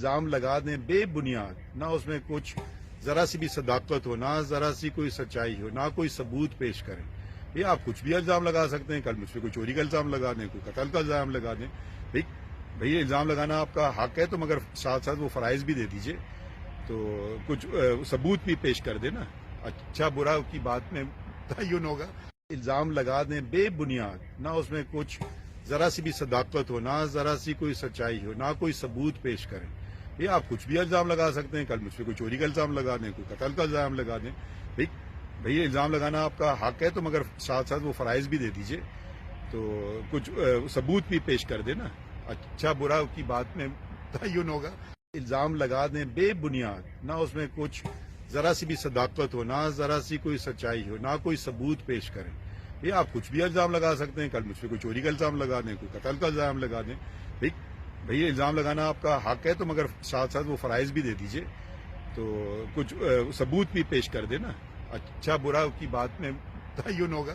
الزام لگا دیں بے بنیاد، نہ اس میں کچھ ذرا سی بھی صداقت ہو، نہ ذرا سی کوئی سچائی ہو، نہ کوئی ثبوت پیش کریں. یہ آپ کچھ بھی الزام لگا سکتے ہیں. کل مجھ پہ کوئی چوری کا الزام لگا دیں، کوئی قتل کا الزام لگا دیں. بھئی الزام لگانا آپ کا حق ہے، تو مگر ساتھ ساتھ وہ فرائض بھی دے دیجئے، تو کچھ ثبوت بھی پیش کر دیں نا. اچھا برا کی بات میں تعین ہوگا. الزام لگا دیں بے بنیاد، نہ اس میں کچھ ذرا سی بھی صداقت ہو، نہ ذرا سی کوئی سچائی ہو، نہ کوئی ثبوت پیش کریں. یہ آپ کچھ بھی الزام لگا سکتے ہیں. کل مجھ پہ کوئی چوری کا الزام لگا دیں، کوئی قتل کا الزام لگا دیں. بھئی الزام لگانا آپ کا حق ہے، تو مگر ساتھ ساتھ وہ فرائض بھی دے دیجئے، تو کچھ ثبوت بھی پیش کر دیں نا. اچھا برا کی بات میں تعین ہوگا. الزام لگا دیں بے بنیاد، نہ اس میں کچھ ذرا سی بھی صداقت ہو، نہ ذرا سی کوئی سچائی ہو، نہ کوئی ثبوت پیش کریں. یہ آپ کچھ بھی الزام لگا سکتے ہیں. کل مجھ پہ کوئی چوری کا الزام لگا دیں، کوئی قتل کا الزام لگا دیں. بھئی الزام لگانا آپ کا حق ہے، تو مگر ساتھ ساتھ وہ فرائض بھی دے دیجئے، تو کچھ ثبوت بھی پیش کر دیں نا. اچھا برا کی بات میں تعین ہوگا.